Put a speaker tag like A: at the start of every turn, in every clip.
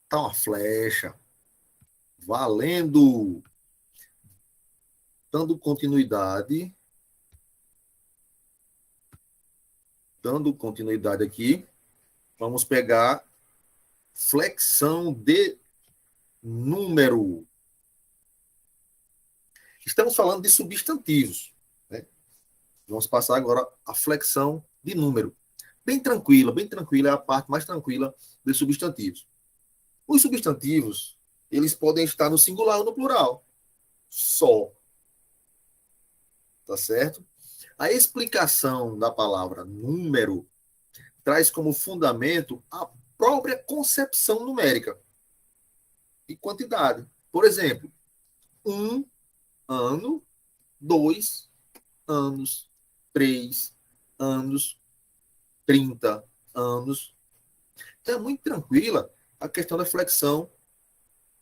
A: Tá uma flecha. Valendo. Dando continuidade. Dando continuidade aqui. Vamos pegar flexão de número. Estamos falando de substantivos, né? Vamos passar agora a flexão de número. Bem tranquila, é a parte mais tranquila dos substantivos. Os substantivos, eles podem estar no singular ou no plural. Só. Tá certo? A explicação da palavra número traz como fundamento a própria concepção numérica e quantidade. Por exemplo, 1 ano, 2 anos, 3 anos, 30 anos. Então é muito tranquila a questão da flexão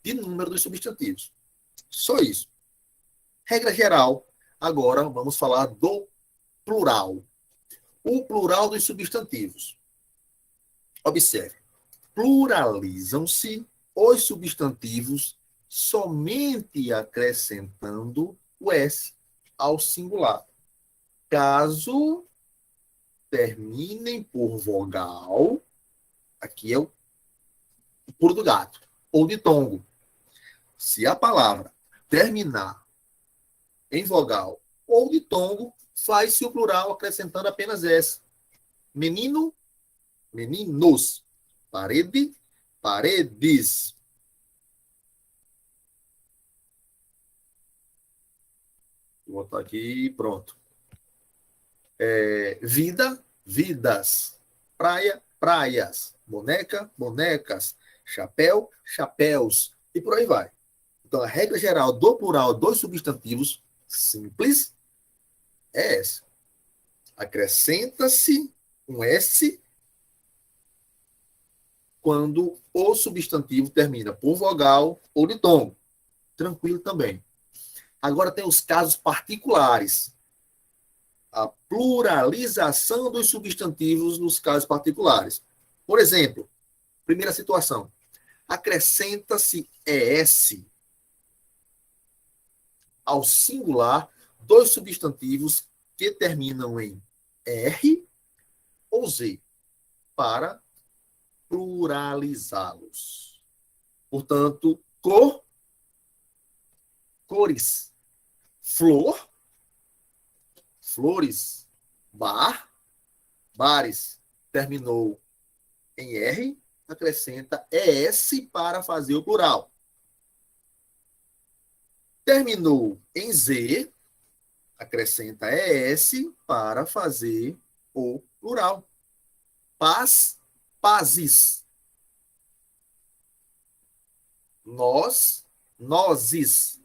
A: de número dos substantivos. Só isso. Regra geral, agora vamos falar do plural. O plural dos substantivos. Observe. Pluralizam-se os substantivos somente acrescentando o S ao singular. Caso terminem por vogal, aqui é o pulo do gato, ou de tongo. Se a palavra terminar em vogal ou de tongo, faz-se o plural acrescentando apenas S. Menino, meninos. Parede, paredes. Vou botar aqui, pronto. Vida, vidas. Praia, praias. Boneca, bonecas. Chapéu, chapéus. E por aí vai. Então, a regra geral do plural dos substantivos simples é essa. Acrescenta-se um S quando o substantivo termina por vogal ou de tom. Tranquilo também. Agora tem os casos particulares. A pluralização dos substantivos nos casos particulares. Por exemplo, primeira situação. Acrescenta-se ES ao singular dos substantivos que terminam em R ou Z para pluralizá-los. Portanto, cor, cores, flor, flores, bar, bares. Terminou em R, acrescenta ES para fazer o plural. Terminou em Z, acrescenta ES para fazer o plural. Paz, pazes. Nós, nozes.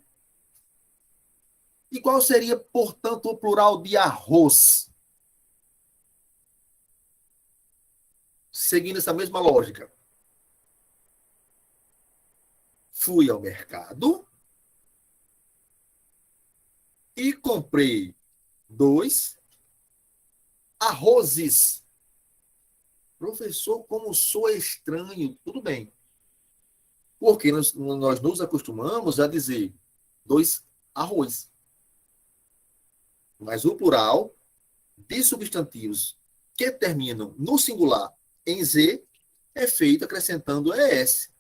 A: E qual seria, portanto, o plural de arroz? Seguindo essa mesma lógica. Fui ao mercado e comprei 2 arrozes. Professor, como sou estranho. Tudo bem. Porque nós nos acostumamos a dizer 2 arroz. Mas o plural de substantivos que terminam no singular em Z é feito acrescentando ES.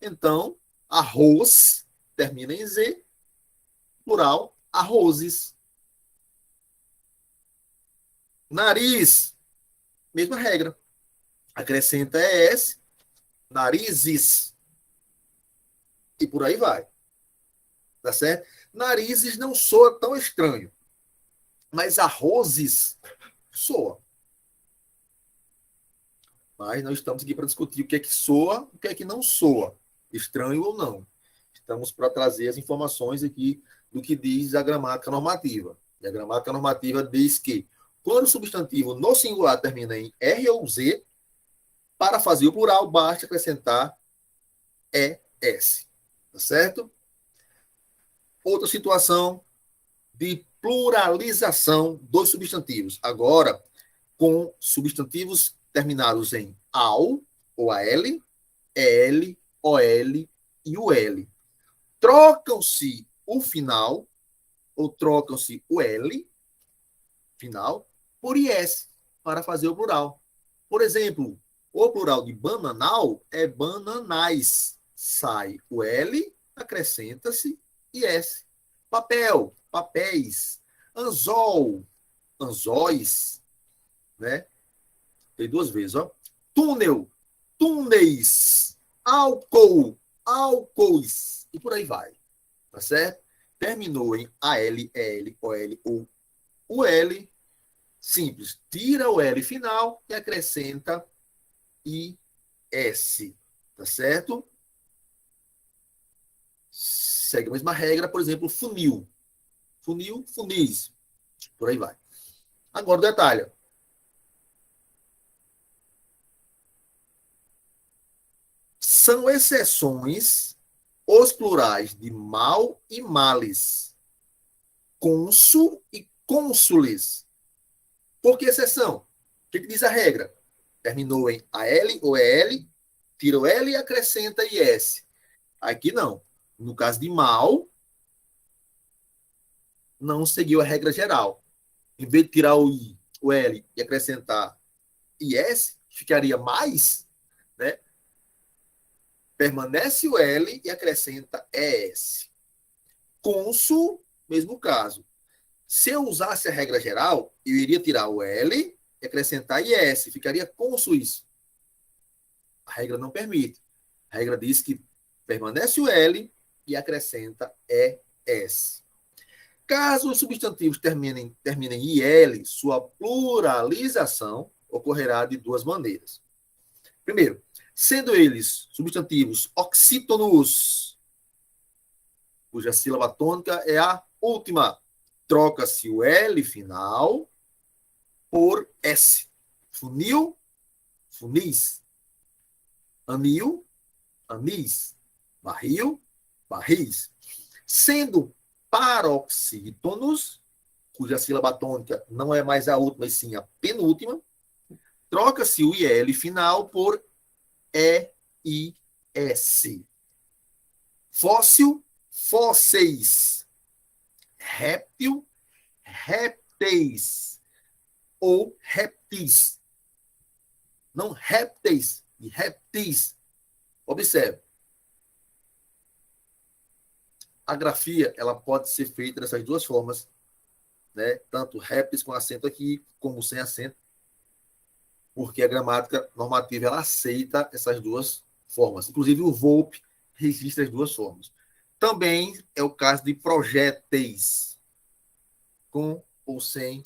A: Então, arroz termina em Z, plural, arrozes. Nariz, mesma regra. Acrescenta ES, narizes. E por aí vai. Tá certo? Narizes não soa tão estranho. Mas arrozes soa. Mas nós estamos aqui para discutir o que é que soa, o que é que não soa. Estranho ou não. Estamos para trazer as informações aqui do que diz a gramática normativa. E a gramática normativa diz que quando o substantivo no singular termina em R ou Z, para fazer o plural, basta acrescentar ES. Tá certo? Outra situação de pluralização dos substantivos. Agora, com substantivos terminados em AL ou AL, EL OL e o L. Trocam-se o final, ou trocam-se o L, final, por IS, para fazer o plural. Por exemplo, o plural de bananal é bananais. Sai o L, acrescenta-se IS. Papel, papéis. Anzol, anzóis, né? Tem duas vezes, ó. Túnel, túneis. Álcool, álcoois. E por aí vai. Tá certo? Terminou em AL, EL, OL ou UL. Simples. Tira o L final e acrescenta IS. Tá certo? Segue a mesma regra, por exemplo, funil. Funil, funis. Por aí vai. Agora o detalhe. São exceções os plurais de mal e males. Cônsul e cônsules. Por que exceção? O que diz a regra? Terminou em AL ou EL, tira o L e acrescenta IS. Aqui não. No caso de mal, não seguiu a regra geral. Em vez de tirar o I, o L e acrescentar IS, ficaria mais, né? Permanece o L e acrescenta ES. Cônsul, mesmo caso. Se eu usasse a regra geral, eu iria tirar o L e acrescentar IS. Ficaria cônsul isso. A regra não permite. A regra diz que permanece o L e acrescenta ES. Caso os substantivos terminem em IL, sua pluralização ocorrerá de duas maneiras. Primeiro, sendo eles substantivos oxítonos, cuja sílaba tônica é a última, troca-se o L final por S. Funil, funis. Anil, anis. Barril, barris. Sendo paroxítonos, cuja sílaba tônica não é mais a última, e sim a penúltima, troca-se o IL final por EIS. Fóssil, fósseis. Réptil, répteis. Ou répteis. Não répteis, e répteis. Observe. A grafia ela pode ser feita dessas duas formas, né? Tanto répteis com acento aqui, como sem acento, porque a gramática normativa ela aceita essas duas formas. Inclusive o Volpe registra as duas formas. Também é o caso de projéteis, com ou sem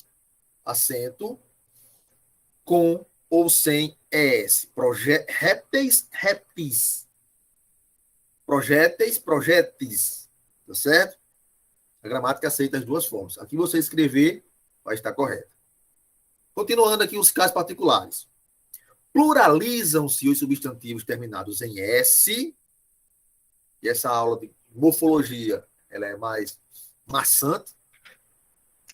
A: acento, com ou sem ES. Répteis, répteis. Projéteis, projéteis. Tá certo? A gramática aceita as duas formas. Aqui você escrever vai estar correto. Continuando aqui os casos particulares. Pluralizam-se os substantivos terminados em S, e essa aula de morfologia ela é mais maçante,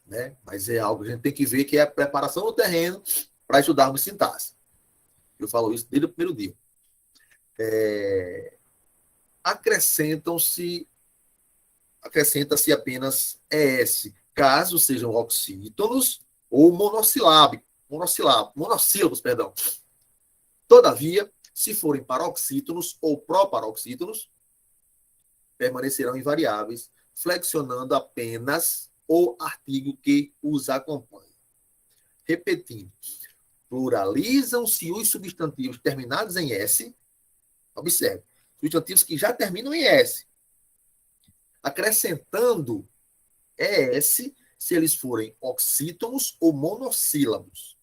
A: né? Mas é algo que a gente tem que ver, que é a preparação do terreno para estudarmos sintaxe. Eu falo isso desde o primeiro dia. Acrescenta-se apenas ES, caso sejam oxítonos ou monossílabos, perdão. Todavia, se forem paroxítonos ou proparoxítonos, permanecerão invariáveis, flexionando apenas o artigo que os acompanha. Repetindo, pluralizam-se os substantivos terminados em S. Observe, substantivos que já terminam em S, acrescentando ES se eles forem oxítonos ou monossílabos.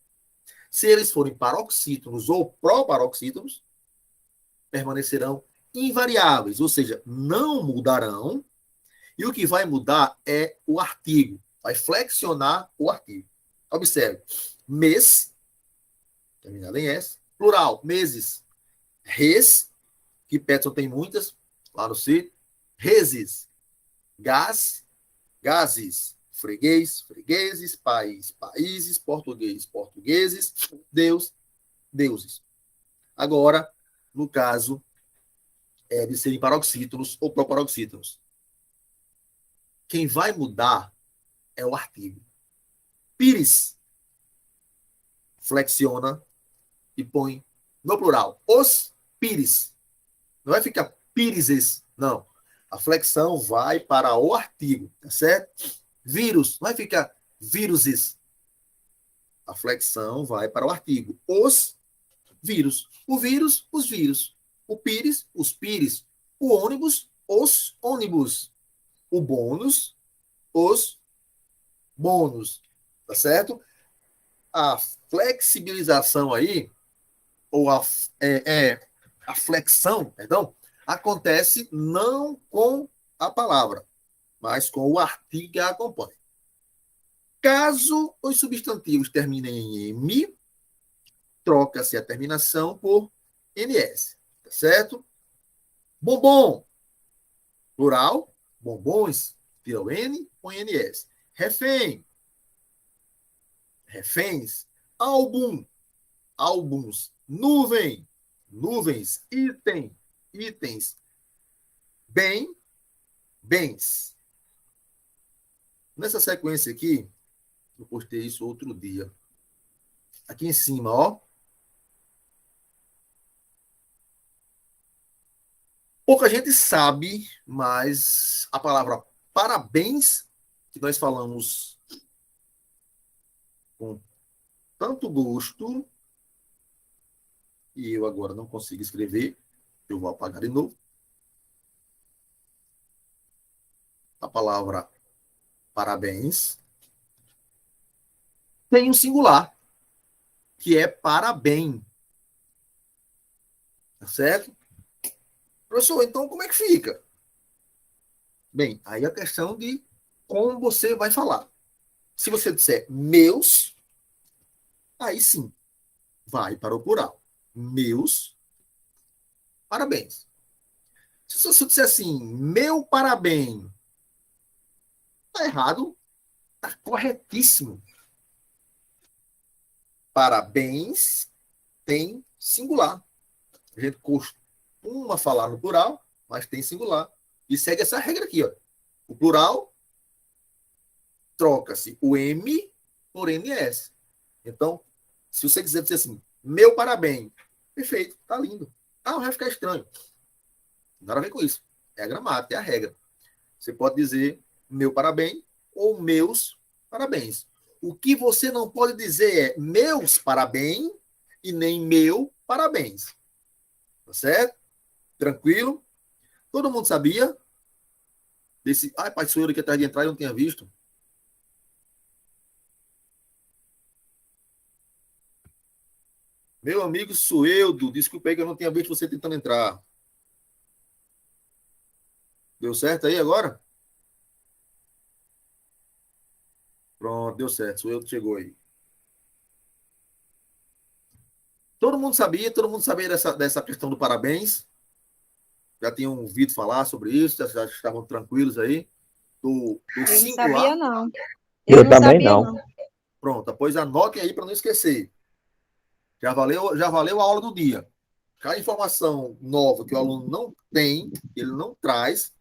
A: Se eles forem paroxítonos ou proparoxítonos, permanecerão invariáveis, ou seja, não mudarão, e o que vai mudar é o artigo, vai flexionar o artigo. Observe, mês, terminado em S, plural, meses, res, que Peterson tem muitas, lá no C, reses, gás, gases, freguês, fregueses, país, países, português, portugueses, Deus, deuses. Agora, no caso de serem paroxítonos ou proparoxítonos. Quem vai mudar é o artigo. Pires flexiona e põe no plural. Os pires. Não vai ficar pirises, não. A flexão vai para o artigo, tá certo? Vírus, não vai ficar víruses. A flexão vai para o artigo. Os vírus. O vírus, os vírus. O pires, os pires. O ônibus, os ônibus. O bônus, os bônus. Tá certo? A flexibilização aí, ou a flexão, perdão, acontece não com a palavra, mas com o artigo que a acompanha. Caso os substantivos terminem em M, troca-se a terminação por NS, tá certo? Bombom, plural, bombons, tira o N, põe NS. Refém, reféns. Álbum, álbuns. Nuvem, nuvens. Item, itens. Bem, bens. Nessa sequência aqui, eu postei isso outro dia. Aqui em cima, ó. Pouca gente sabe, mas a palavra parabéns, que nós falamos com tanto gosto, e eu agora não consigo escrever, eu vou apagar de novo. A palavra parabéns tem um singular, que é parabém. Tá certo? Professor, então como é que fica? Bem, aí a questão de como você vai falar. Se você disser meus, aí sim, vai para o plural. Meus parabéns. Se você disser assim, meu parabéns, tá errado, tá corretíssimo. Parabéns tem singular. A gente costuma falar no plural, mas tem singular. E segue essa regra aqui, ó. O plural troca-se o M por NS. Então, se você quiser dizer assim, meu parabéns, perfeito, tá lindo. Ah, vai ficar estranho. Nada a ver com isso. É a gramática, é a regra. Você pode dizer meu parabéns ou meus parabéns. O que você não pode dizer é meus parabéns e nem meu parabéns. Tá certo? Tranquilo? Todo mundo sabia desse. Ai, pai, sou eu que atrás de entrar e não tinha visto. Meu amigo Sueldo, desculpa aí que eu não tinha visto você tentando entrar. Deu certo aí agora? Pronto, deu certo. Sueldo chegou aí. Todo mundo sabia dessa questão do parabéns. Já tinham ouvido falar sobre isso, já estavam tranquilos aí. Do
B: Eu não sabia,
A: singular.
B: não.
C: Eu
B: não
C: também
B: sabia,
C: não.
A: Pronto, pois anotem aí para não esquecer. Já valeu a aula do dia. Cada informação nova que o aluno não tem, ele não traz,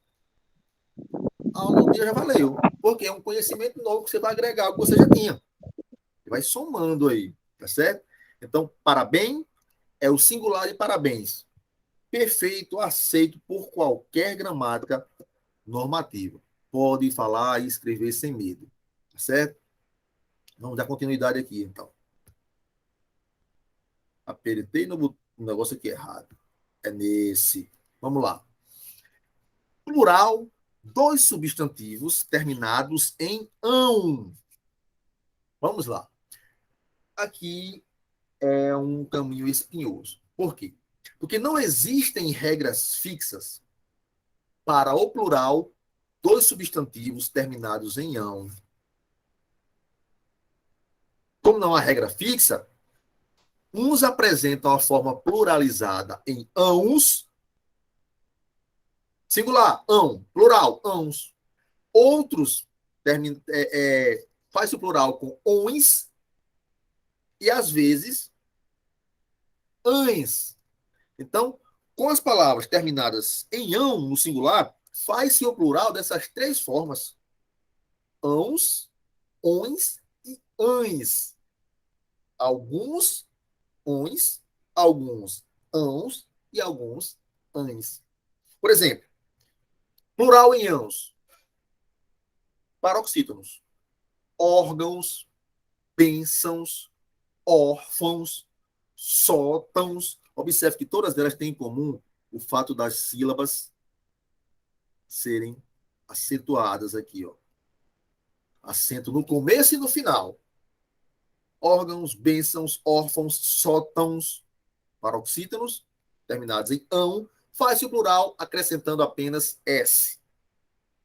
A: a aula do dia já valeu. Porque é um conhecimento novo que você vai agregar ao que você já tinha. Você vai somando aí, tá certo? Então, parabéns é o singular de parabéns. Perfeito, aceito por qualquer gramática normativa. Pode falar e escrever sem medo, tá certo? Vamos dar continuidade aqui, então. Apertei no negócio aqui errado. É nesse. Vamos lá. Plural, dois substantivos terminados em ão. Vamos lá. Aqui é um caminho espinhoso. Por quê? Porque não existem regras fixas para o plural, dois substantivos terminados em ão. Como não há regra fixa, uns apresentam a forma pluralizada em ãos, singular, ão, plural, ãos. Outros faz o plural com ões e, às vezes, ães. Então, Com as palavras terminadas em ão, no singular, faz-se o plural dessas três formas: ãos, ões e ães. Alguns ões, alguns ãos e alguns ães. Por exemplo, plural em ãos: paroxítonos, órgãos, bênçãos, órfãos, sótãos. Observe que todas elas têm em comum o fato das sílabas serem acentuadas aqui, ó. Acento no começo e no final. Órgãos, bênçãos, órfãos, sótãos, paroxítonos, terminados em ão, faz-se o plural acrescentando apenas S.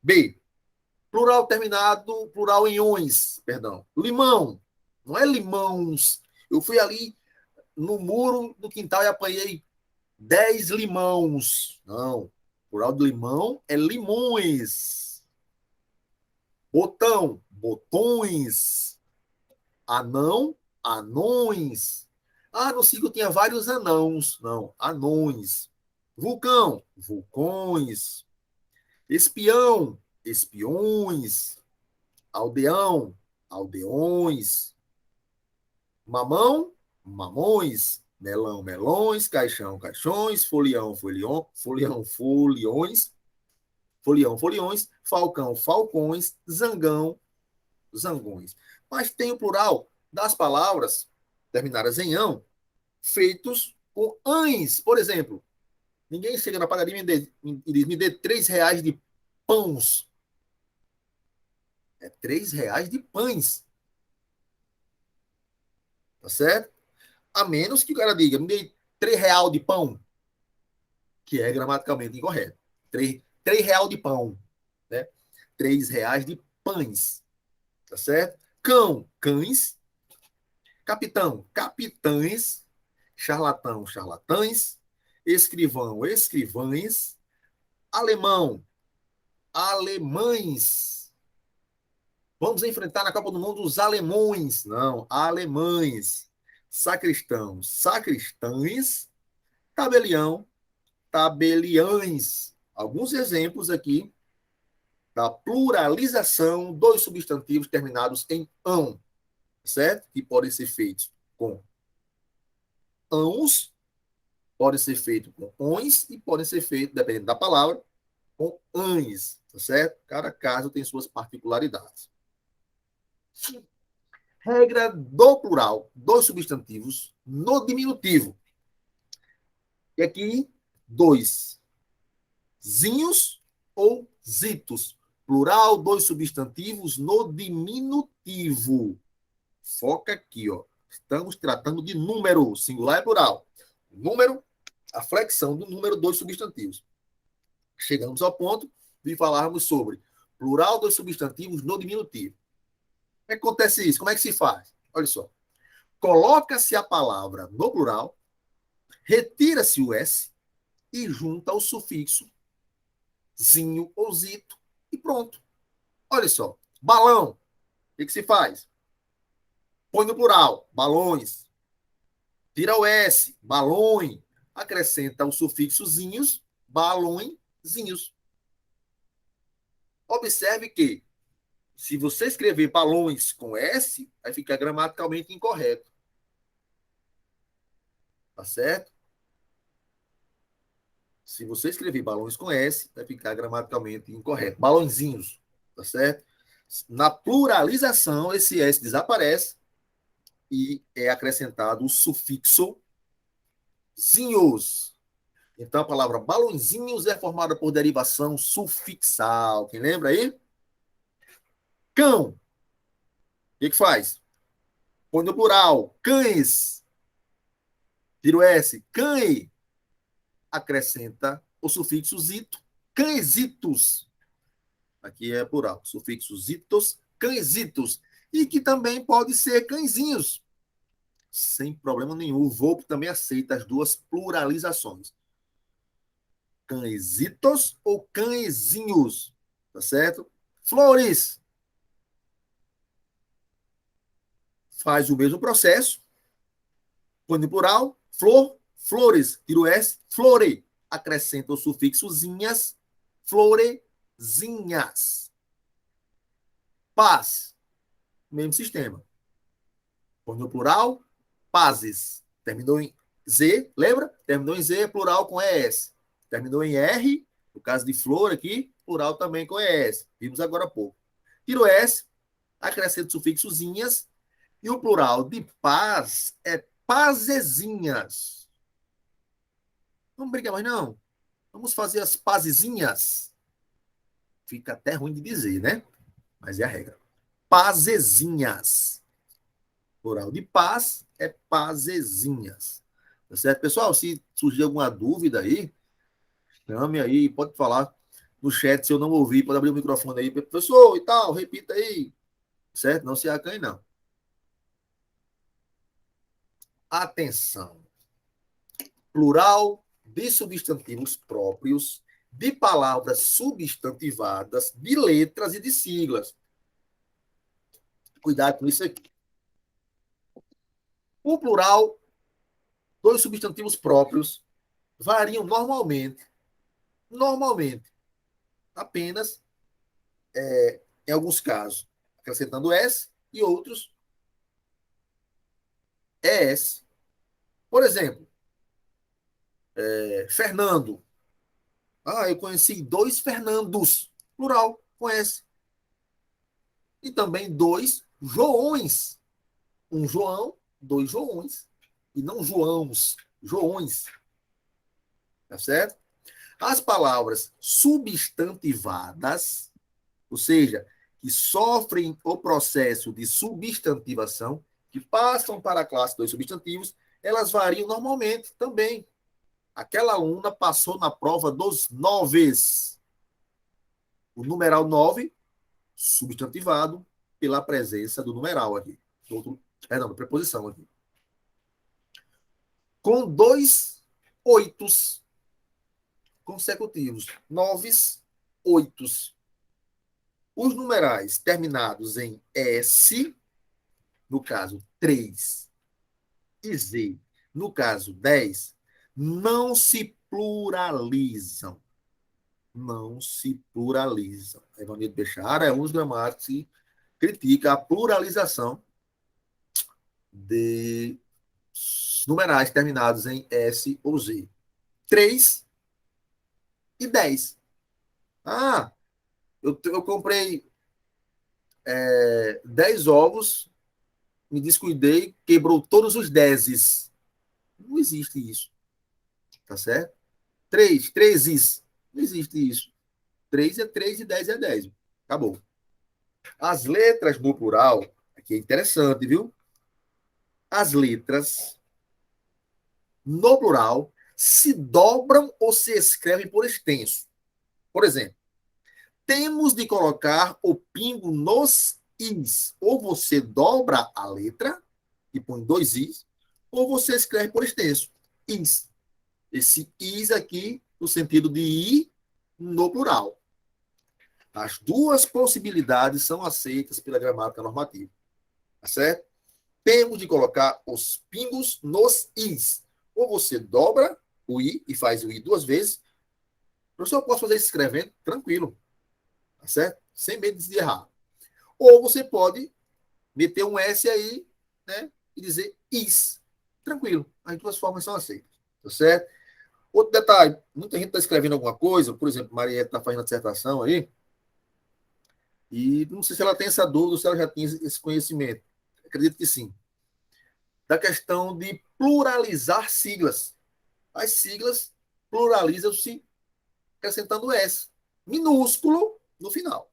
A: B. Plural em ões, perdão. Limão. Não é limãos. Eu fui ali no muro do quintal e apanhei 10 limãos. Não. Plural de limão é limões. Botão, botões. Anão, anões. Ah, no ciclo tinha vários anãos. Não, anões. Vulcão, vulcões. Espião, espiões. Aldeão, aldeões. Mamão, mamões. Melão, melões. Caixão, caixões. Folião, folião, folião, foliões. Folião, foliões. Falcão, falcões. Zangão, zangões. Mas tem o plural das palavras terminadas em ão, feitos com ães. Por exemplo, ninguém chega na padaria e diz: me dê R$ 3 de pães. É R$ 3 de pães. Tá certo? A menos que o cara diga: me dê R$ 3 de pão, que é gramaticalmente incorreto. R$ 3 de pão. Né? R$ 3 de pães. Tá certo? Cão, cães. Capitão, capitães. Charlatão, charlatães. Escrivão, escrivães. Alemão, alemães. Vamos enfrentar na Copa do Mundo os alemães. Não, alemães. Sacristão, sacristães. Tabelião, tabeliães. Alguns exemplos aqui da pluralização dos substantivos terminados em ão, certo? Que podem ser feitos com ãos, podem ser feitos com ões e podem ser feitos, dependendo da palavra, com ães, tá certo? Cada caso tem suas particularidades. Regra do plural dos substantivos no diminutivo. E aqui, dois. Zinhos ou zitos. Plural dos substantivos no diminutivo. Foca aqui, ó. Estamos tratando de número, singular e plural. Número, a flexão do número dos substantivos. Chegamos ao ponto de falarmos sobre plural dos substantivos no diminutivo. Como é que acontece isso? Como é que se faz? Olha só. Coloca-se a palavra no plural, retira-se o S e junta o sufixo zinho ou zito e pronto. Olha só. Balão. O que se faz? Põe no plural, balões. Tira o S, balões. Acrescenta o sufixo zinhos, balõezinhos. Observe que, se você escrever balões com S, vai ficar gramaticalmente incorreto. Tá certo? Se você escrever balões com S, vai ficar gramaticalmente incorreto. Balõezinhos. Tá certo? Na pluralização, esse S desaparece e é acrescentado o sufixo zinhos. Então, a palavra balõezinhos é formada por derivação sufixal. Quem lembra aí? Cão. O que faz? Põe no plural. Cães. Tira o S. Cãe. Acrescenta o sufixo zito. Cãezitos. Aqui é plural. Sufixo zitos, cãezitos. E que também pode ser cãezinhos. Sem problema nenhum. O Volpe também aceita as duas pluralizações. Cãezitos ou cãezinhos. Tá certo? Flores. Faz o mesmo processo. Põe no plural. Flor, flores. Tira o S. Flore. acrescenta o sufixo zinhas, florezinhas. Paz, mesmo sistema. Põe no plural, pazes. Terminou em Z, lembra? Terminou em Z, plural com ES. Terminou em R, no caso de flor aqui, plural também com ES. Vimos agora há pouco. Tira o S, acrescenta o sufixo zinhas, e o plural de paz é pazezinhas. Não briga mais, não. Vamos fazer as pazezinhas. Fica até ruim de dizer, né? Mas é a regra. Pazezinhas. Plural de paz é pazezinhas. Tá certo, pessoal? Se surgir alguma dúvida aí, chame aí, pode falar no chat. Se eu não ouvir, pode abrir o microfone aí, professor e tal, repita aí. Certo? Não se acanhe, não. Atenção. Plural de substantivos próprios, de palavras substantivadas, de letras e de siglas. Cuidado com isso aqui. O plural dos substantivos próprios variam normalmente, apenas em alguns casos, acrescentando S e outros ES. Por exemplo, Fernando. Ah, eu conheci 2 Fernandos, plural, com S. E também 2 Joões. Um João, 2 Joões. E não Joãos, Joões. Tá certo? As palavras substantivadas, ou seja, que sofrem o processo de substantivação, que passam para a classe dos substantivos, elas variam normalmente também. Aquela aluna passou na prova dos 9. O numeral 9, substantivado pela presença do numeral aqui. Da preposição aqui. Com 2 oitos consecutivos. 9, 8. Os numerais terminados em S, no caso 3, e Z, no caso 10, não se pluralizam. Não se pluralizam. Evanildo Bechara é um dos gramáticos que critica a pluralização de numerais terminados em S ou Z. 3 e 10. Ah, eu comprei 10 ovos, me descuidei, quebrou todos os 10. Não existe isso. Tá certo? 3, 3 não existe isso. 3 é 3 e 10 é 10. Acabou. As letras no plural, aqui é interessante, viu? As letras no plural se dobram ou se escrevem por extenso. Por exemplo, temos de colocar o pingo nos is. Ou você dobra a letra e põe 2 is, ou você escreve por extenso. Is. Esse is aqui, no sentido de i no plural. As duas possibilidades são aceitas pela gramática normativa. Tá certo? Temos de colocar os pingos nos is. Ou você dobra o i e faz o i 2 vezes. Professor, eu posso fazer isso escrevendo? Tranquilo. Tá certo? Sem medo de errar. Ou você pode meter um S aí, né? E dizer is. Tranquilo. As duas formas são aceitas. Tá certo? Outro detalhe, muita gente está escrevendo alguma coisa, por exemplo, Maria está fazendo a dissertação aí, e não sei se ela tem essa dúvida, se ela já tinha esse conhecimento. Acredito que sim. Da questão de pluralizar siglas. As siglas pluralizam-se acrescentando S, minúsculo no final.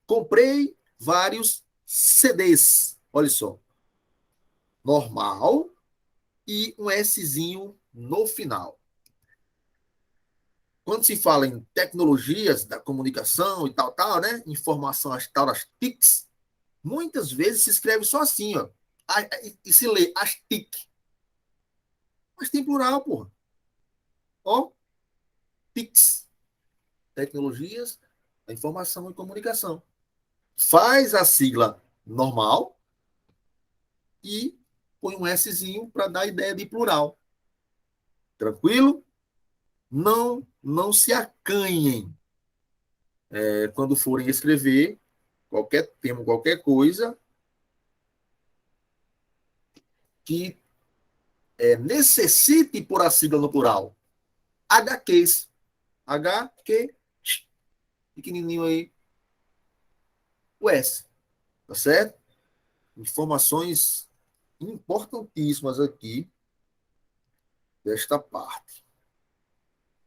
A: Comprei vários CDs. Olha só. Normal e um Szinho no final. Quando se fala em tecnologias da comunicação e tal, né? Informação, as tal das TICs, muitas vezes se escreve só assim, ó. E se lê as TIC. Mas tem plural, porra. Ó, TICs. Tecnologias da informação e comunicação. Faz a sigla normal e põe um Szinho para dar a ideia de plural. Tranquilo? Não se acanhem quando forem escrever qualquer termo, qualquer coisa que necessite por a sigla no plural. HQs. HQ, pequenininho aí, o S. Tá certo? Informações importantíssimas aqui desta parte.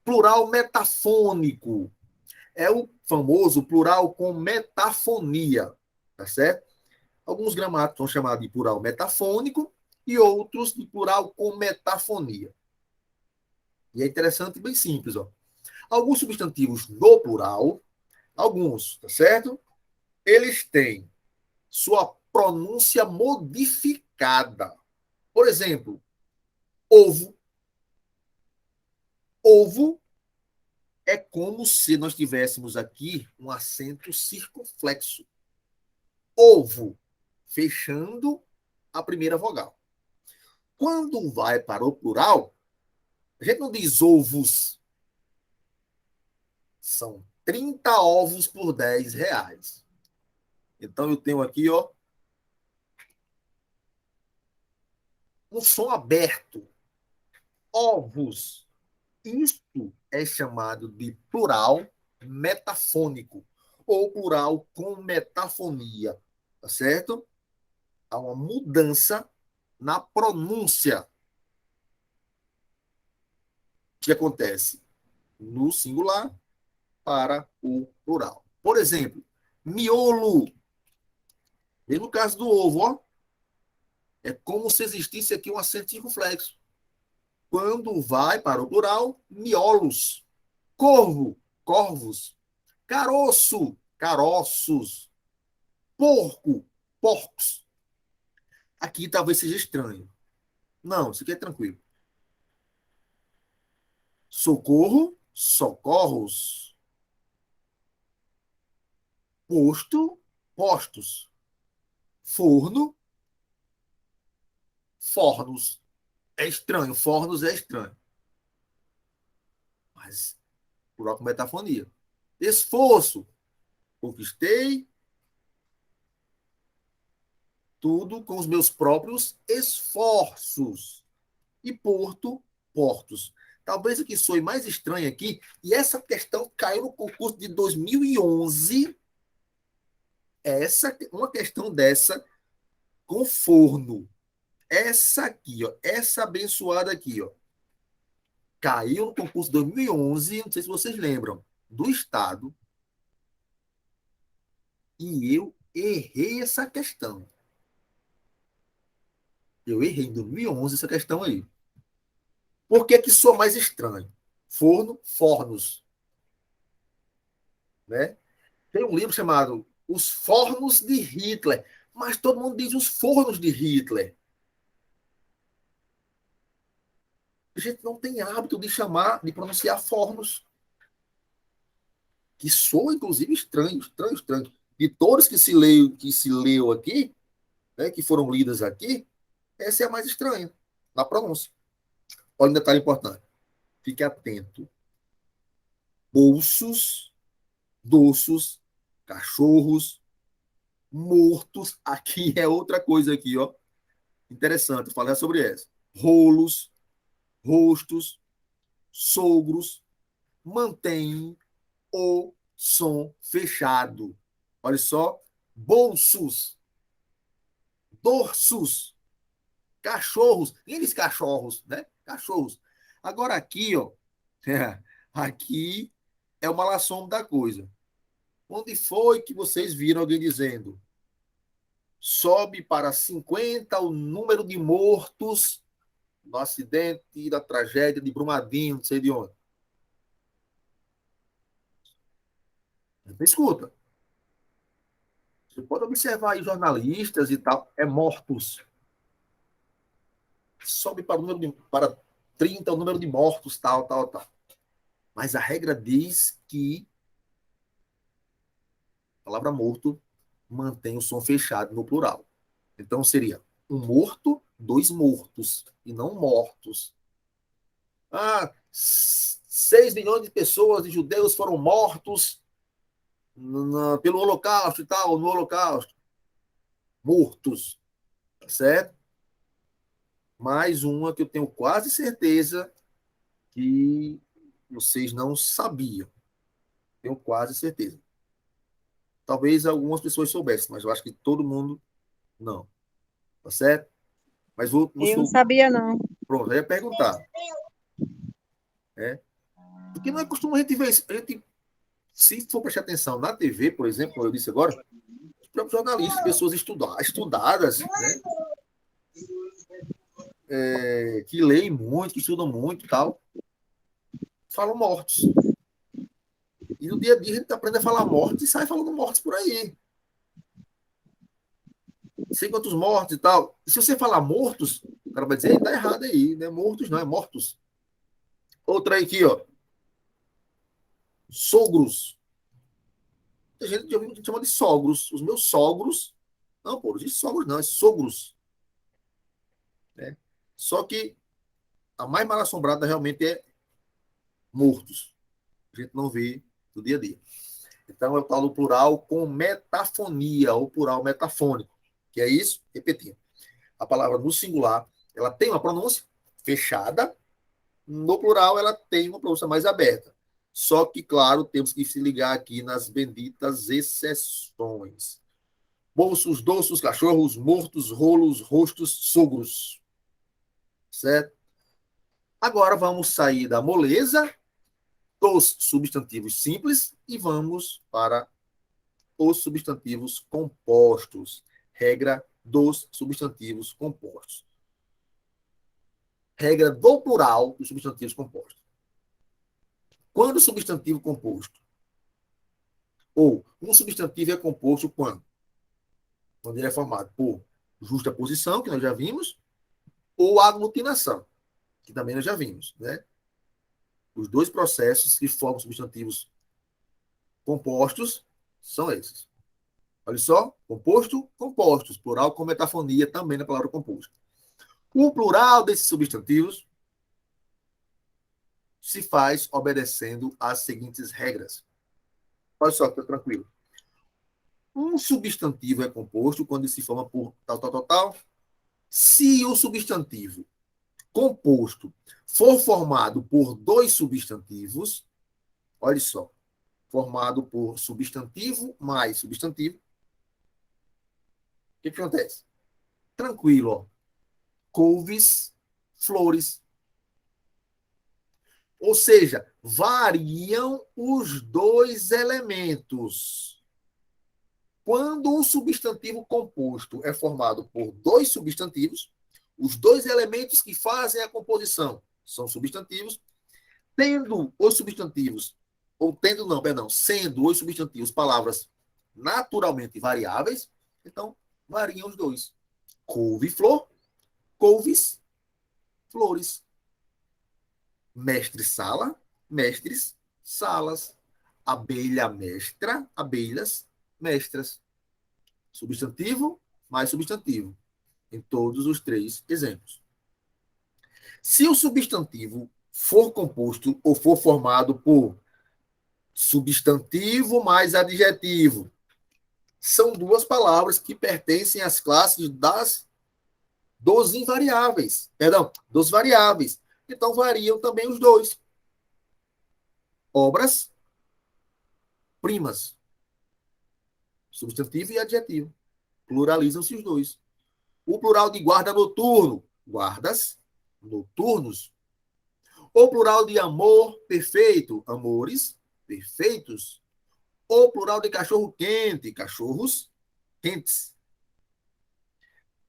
A: Plural metafônico. É o famoso plural com metafonia. Tá certo? Alguns gramáticos são chamados de plural metafônico e outros de plural com metafonia. E é interessante, bem simples. Ó. Alguns substantivos no plural, alguns, tá certo? Eles têm sua pronúncia modificada. Por exemplo, ovo. Ovo é como se nós tivéssemos aqui um acento circunflexo. Ovo, fechando a primeira vogal. Quando vai para o plural, a gente não diz ovos. São 30 ovos por R$ 10. Então eu tenho aqui, ó, um som aberto. Ovos. Isto é chamado de plural metafônico ou plural com metafonia, tá certo? Há uma mudança na pronúncia que acontece no singular para o plural. Por exemplo, miolo. E no caso do ovo, ó, é como se existisse aqui um acento circunflexo. Quando vai para o plural, miolos. Corvo, corvos. Caroço, caroços. Porco, porcos. Aqui talvez seja estranho. Não, isso aqui é tranquilo. Socorro, socorros. Posto, postos. Forno, fornos. É estranho, fornos é estranho. Mas, por própria metafonia. Esforço, conquistei tudo com os meus próprios esforços. E porto, portos. Talvez o que soe mais estranho aqui, e essa questão caiu no concurso de 2011, uma questão dessa com forno. Essa aqui, ó, essa abençoada aqui, ó, caiu no concurso de 2011, não sei se vocês lembram, do Estado, e eu errei essa questão. Eu errei em 2011 essa questão aí. Por que que soa mais estranho? Forno, fornos, né? Tem um livro chamado Os Fornos de Hitler, mas todo mundo diz os fornos de Hitler. A gente não tem hábito de chamar, de pronunciar fornos, que soa, inclusive, estranho, estranho, estranho. De todos que se leu aqui, né, que foram lidas aqui, essa é a mais estranha, na pronúncia. Olha um detalhe importante. Fique atento. Bolsos, doços, cachorros, mortos. Aqui é outra coisa aqui, ó. Interessante, falar sobre essa. Rolos, rostos, sogros, mantém o som fechado. Olha só, bolsos, dorsos, cachorros, eles cachorros, né? Cachorros. Agora aqui, ó, aqui é o malassom da coisa. Onde foi que vocês viram alguém dizendo sobe para 50 o número de mortos no acidente da tragédia de Brumadinho, não sei de onde? Escuta, você pode observar aí jornalistas e tal, é mortos. Sobe para, para 30 o número de mortos, tal, tal, tal. Mas a regra diz que a palavra morto mantém o som fechado no plural. Então seria um morto, dois mortos, e não mortos. Ah, 6 milhões de pessoas, de judeus, foram mortos pelo Holocausto e tal, no Holocausto. Mortos, tá certo? Mais uma que eu tenho quase certeza que vocês não sabiam. Tenho quase certeza. Talvez algumas pessoas soubessem, mas eu acho que todo mundo não. Tá certo? Mas vou no
B: Eu não
A: sul.
B: sabia, não.
A: Pronto, eu ia perguntar. Né? Porque não é costume a gente ver isso. A gente, se for prestar atenção na TV, por exemplo, como eu disse agora, os próprios jornalistas, pessoas estudadas, né? Que leem muito, que estudam muito e tal, falam mortos. E no dia a dia a gente aprende a falar mortos e sai falando mortos por aí. Sei quantos mortos e tal. E se você falar mortos, o cara vai dizer, tá errado aí, não é mortos, não, é mortos. Outra aí aqui, ó. Sogros. A gente chama de sogros. Os meus sogros. Não, pô, não existe sogros, não, é sogros. Né? Só que a mais mal assombrada realmente é mortos. A gente não vê no dia a dia. Então, eu falo plural com metafonia, ou plural metafônico. Que é isso? Repetindo. A palavra no singular, ela tem uma pronúncia fechada. No plural, ela tem uma pronúncia mais aberta. Só que, claro, temos que se ligar aqui nas benditas exceções. Bolsos, doces, cachorros, mortos, rolos, rostos, sogros. Certo? Agora vamos sair da moleza dos substantivos simples e vamos para os substantivos compostos. Regra dos substantivos compostos. Regra do plural dos substantivos compostos. Quando o substantivo composto, ou um substantivo é composto quando? Quando ele é formado por justa posição, que nós já vimos, ou aglutinação, que também nós já vimos. Né? Os dois processos que formam substantivos compostos são esses. Olha só, composto, compostos, plural com metafonia também na palavra composto. O plural desses substantivos se faz obedecendo às seguintes regras. Olha só, fica tranquilo. Um substantivo é composto quando se forma por tal, tal, tal, tal. Se o substantivo composto for formado por dois substantivos, olha só, formado por substantivo mais substantivo, o que acontece? Tranquilo, ó. Couves, flores. Ou seja, variam os dois elementos. Quando um substantivo composto é formado por dois substantivos, os dois elementos que fazem a composição são substantivos, tendo os substantivos, ou tendo não, perdão, sendo os substantivos palavras naturalmente variáveis, então variam os dois. Couve-flor, couves, flores. Mestre-sala, mestres, salas. Abelha-mestra, abelhas, mestras. Substantivo mais substantivo, em todos os três exemplos. Se o substantivo for composto ou for formado por substantivo mais adjetivo, são duas palavras que pertencem às classes dos invariáveis, perdão, dos variáveis. Então variam também os dois. Obras, primas, substantivo e adjetivo. Pluralizam-se os dois. O plural de guarda noturno, guardas noturnos. O plural de amor perfeito, amores perfeitos. O plural de cachorro quente, cachorros quentes.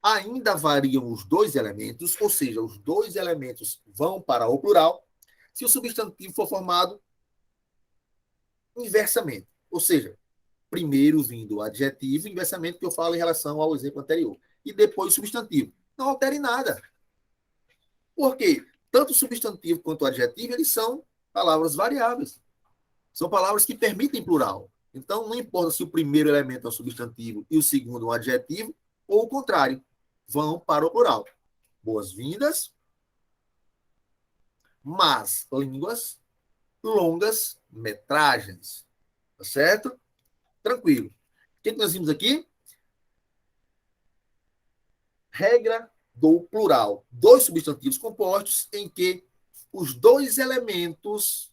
A: Ainda variam os dois elementos, ou seja, os dois elementos vão para o plural, se o substantivo for formado inversamente. Ou seja, primeiro vindo o adjetivo, inversamente, que eu falo em relação ao exemplo anterior. E depois o substantivo. Não altere nada. Por quê? Tanto o substantivo quanto o adjetivo, eles são palavras variáveis. São palavras que permitem plural. Então, não importa se o primeiro elemento é um substantivo e o segundo um adjetivo, ou o contrário, vão para o plural. Boas-vindas, más línguas, longas metragens. Tá certo? Tranquilo. O que nós vimos aqui? Regra do plural. Dois substantivos compostos em que os dois elementos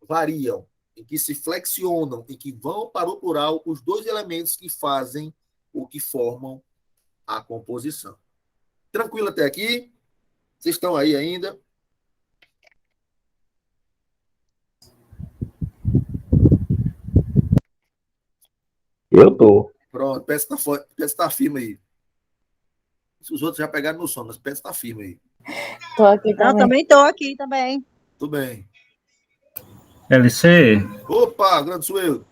A: variam, em que se flexionam, em que vão para o plural os dois elementos que fazem ou que formam a composição. Tranquilo até aqui? Vocês estão aí ainda?
B: Eu tô.
A: Pronto, peça está firme aí. Se os outros já pegaram no sono, mas peça está firme aí.
C: Tô aqui
D: Eu
C: também.
D: também estou aqui também.
A: Tudo bem.
E: LC,
A: Opa, grande Suelo.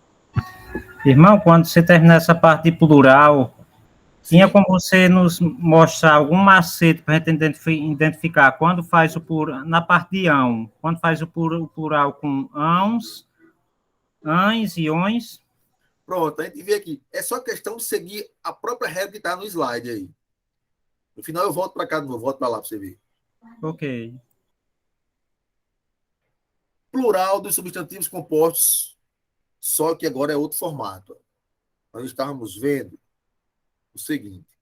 E: irmão, quando você terminar essa parte de plural, tinha como você nos mostrar algum macete para a gente identificar quando faz o plural, na parte de ão, quando faz o plural com ãos, ães e ões?
A: Pronto, a gente vê aqui. É só questão de seguir a própria regra que está no slide aí. No final eu volto para cá de novo, volto para lá para você ver.
E: Ok.
A: Plural dos substantivos compostos, só que agora é outro formato. Nós estávamos vendo o seguinte.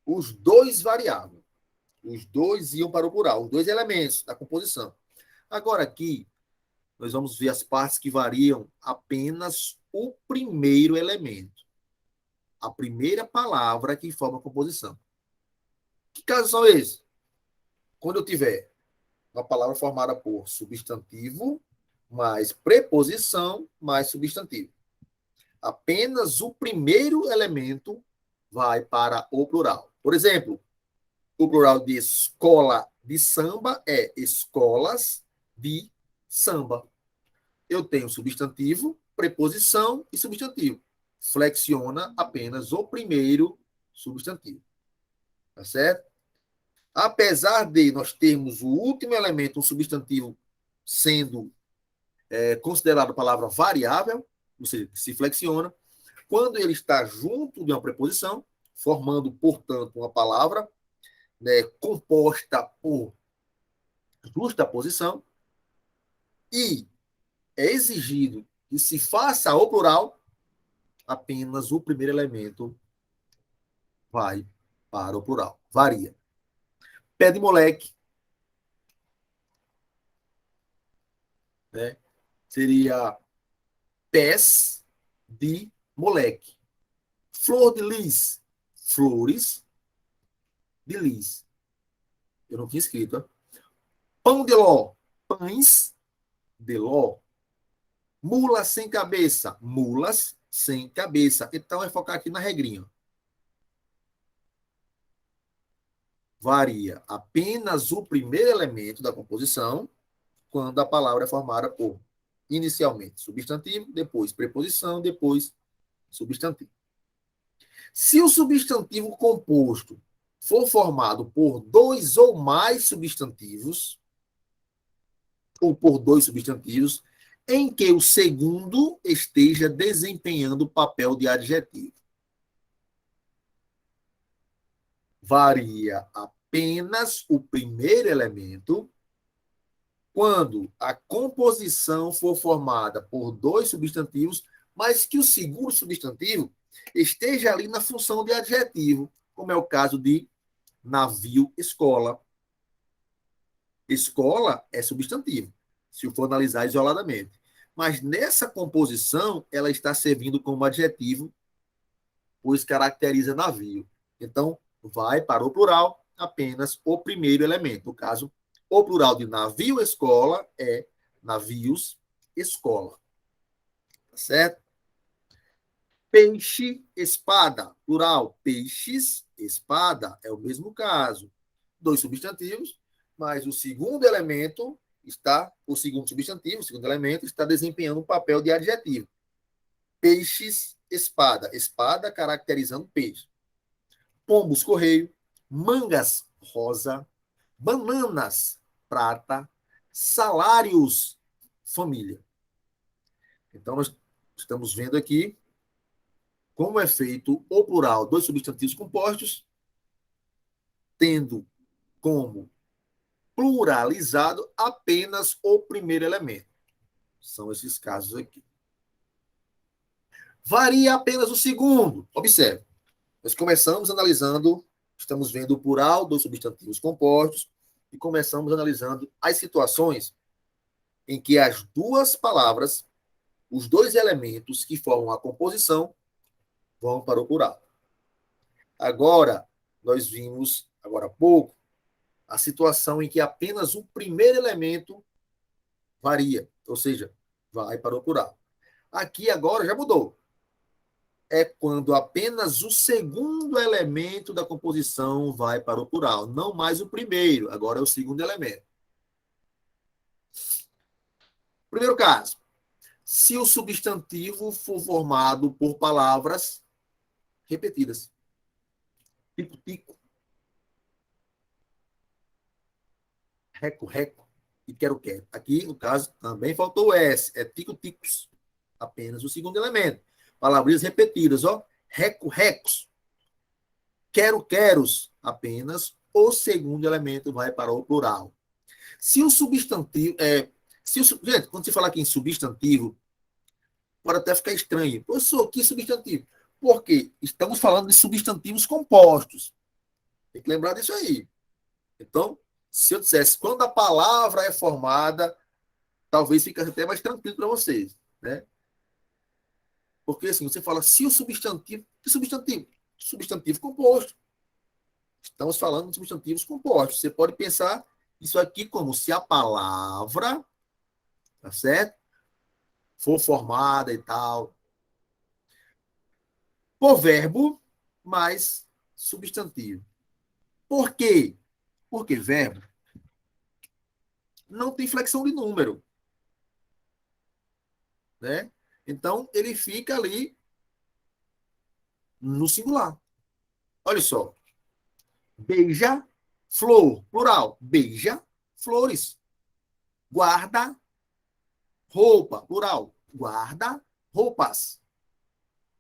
A: Os dois variavam. Os dois iam para o plural, os dois elementos da composição. Agora aqui, nós vamos ver as partes que variam apenas o primeiro elemento. A primeira palavra que forma a composição. Que casos são esses? Quando eu tiver uma palavra formada por substantivo mais preposição mais substantivo. Apenas o primeiro elemento vai para o plural. Por exemplo, o plural de escola de samba é escolas de samba. Eu tenho substantivo, preposição e substantivo. Flexiona apenas o primeiro substantivo. Tá certo? Apesar de nós termos o último elemento, um substantivo, sendo considerado palavra variável, ou seja, que se flexiona, quando ele está junto de uma preposição, formando, portanto, uma palavra, né, composta por justaposição, e é exigido que se faça o plural, apenas o primeiro elemento vai para o plural. Varia. Pé de moleque, né, seria pés de moleque. Flor de lis, flores de lis. Eu não tinha escrito. Hein? Pão de ló, pães de ló. Mula sem cabeça, mulas sem cabeça. Então, é focar aqui na regrinha. Varia apenas o primeiro elemento da composição quando a palavra é formada por, inicialmente, substantivo, depois preposição, depois substantivo. Se o substantivo composto for formado por dois ou mais substantivos, ou por dois substantivos, em que o segundo esteja desempenhando o papel de adjetivo. Varia apenas o primeiro elemento quando a composição for formada por dois substantivos, mas que o segundo substantivo esteja ali na função de adjetivo, como é o caso de navio, escola. Escola é substantivo, se for analisar isoladamente. Mas nessa composição, ela está servindo como adjetivo, pois caracteriza navio. Então, vai para o plural apenas o primeiro elemento. No caso, o plural de navio-escola é navios-escola. Tá certo? Peixe-espada, plural. Peixes-espada é o mesmo caso. Dois substantivos, mas o segundo elemento está, o segundo substantivo, o segundo elemento está desempenhando um papel de adjetivo. Peixes-espada. Espada caracterizando peixe. Pombos correio, mangas rosa, bananas prata, salários família. Então, nós estamos vendo aqui como é feito o plural dos substantivos compostos, tendo como pluralizado apenas o primeiro elemento. São esses casos aqui. Varia apenas o segundo. Observe. Nós começamos analisando, estamos vendo o plural dos substantivos compostos e começamos analisando as situações em que as duas palavras, os dois elementos que formam a composição, vão para o plural. Agora, nós vimos, agora há pouco, a situação em que apenas o primeiro elemento varia, ou seja, vai para o plural. Aqui agora já mudou. É quando apenas o segundo elemento da composição vai para o plural, não mais o primeiro, agora é o segundo elemento. Primeiro caso, se o substantivo for formado por palavras repetidas. Tico-tico, reco-reco e quero-quero. Aqui, no caso, também faltou o S, é tico-ticos, apenas o segundo elemento. Palavrinhas repetidas, ó. Reco-recos, quero-queros, apenas o segundo elemento vai para o plural. Se o substantivo... gente, quando você fala aqui em substantivo, pode até ficar estranho. Professor, que substantivo? Porque estamos falando de substantivos compostos. Tem que lembrar disso aí. Então, se eu dissesse quando a palavra é formada, talvez ficasse até mais tranquilo para vocês, né? Porque assim, você fala se o substantivo... Que substantivo? Substantivo composto. Estamos falando de substantivos compostos. Você pode pensar isso aqui como se a palavra, tá certo? For formada e tal, por verbo mais substantivo. Por quê? Porque verbo não tem flexão de número, né? Então, ele fica ali no singular. Olha só. Beija, flor, plural. Beija, flores. Guarda, roupa, plural. Guarda, roupas.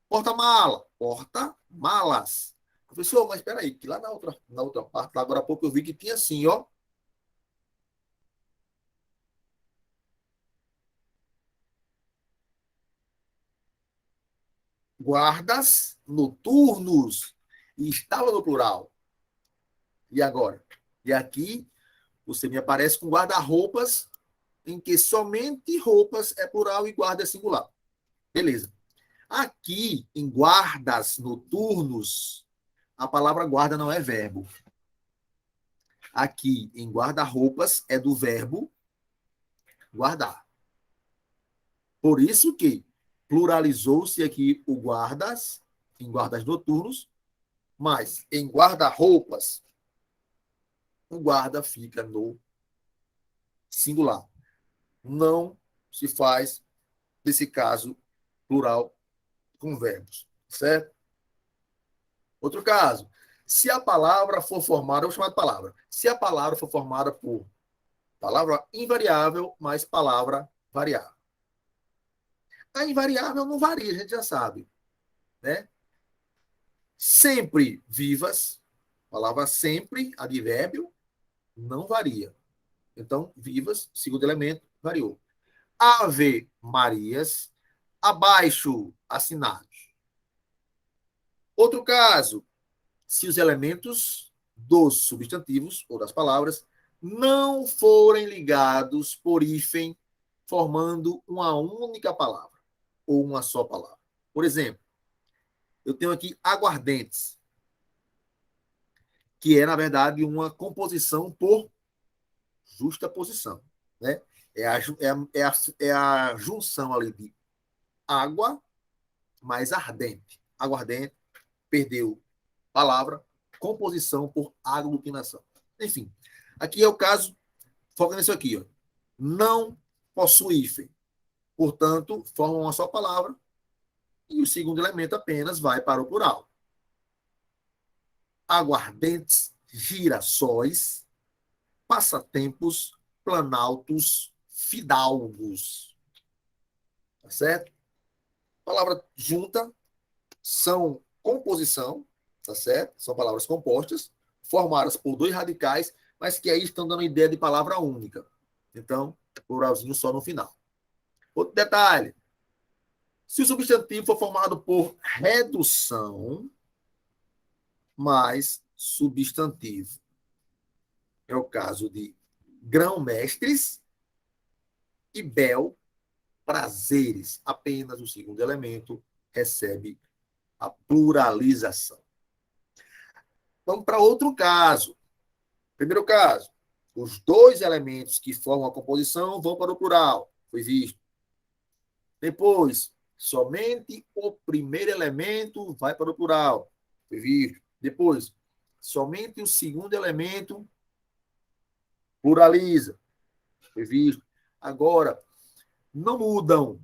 A: Porta-mala, porta-malas. Professor, mas espera aí, que lá na outra parte, lá agora há pouco eu vi que tinha assim, ó. Guardas noturnos. E estava no plural. E agora? E aqui, você me aparece com guarda-roupas, em que somente roupas é plural e guarda é singular. Beleza. Aqui, em guardas noturnos, a palavra guarda não é verbo. Aqui, em guarda-roupas, é do verbo guardar. Por isso que pluralizou-se aqui o guardas, em guardas noturnos, mas em guarda-roupas, o guarda fica no singular. Não se faz, nesse caso, plural com verbos, certo? Outro caso, se a palavra for formada, eu vou chamar de palavra, se a palavra for formada por palavra invariável mais palavra variável. A invariável não varia, a gente já sabe, né? Sempre vivas, palavra sempre, advérbio, não varia. Então, vivas, segundo elemento, variou. Ave Marias, abaixo, assinados. Outro caso, se os elementos dos substantivos ou das palavras não forem ligados por hífen, formando uma única palavra ou uma só palavra. Por exemplo, eu tenho aqui aguardentes, que é, na verdade, uma composição por justaposição, né? É a junção ali de água mais ardente. Aguardente, perdeu palavra, composição por aglutinação. Enfim, aqui é o caso, foca nisso aqui, ó. Não possui hífen. Portanto, forma uma só palavra e o segundo elemento apenas vai para o plural. Aguardentes, girassóis, passatempos, planaltos, fidalgos. Tá certo? Palavra junta são composição, tá certo? São palavras compostas, formadas por dois radicais, mas que aí estão dando ideia de palavra única. Então, pluralzinho só no final. Outro detalhe. Se o substantivo for formado por redução mais substantivo, é o caso de grão-mestres e bel prazeres. Apenas o segundo elemento recebe a pluralização. Vamos para outro caso. Primeiro caso, os dois elementos que formam a composição vão para o plural. Foi visto. Depois, somente o primeiro elemento vai para o plural. Foi visto. Depois, somente o segundo elemento pluraliza. Foi visto. Agora, não mudam.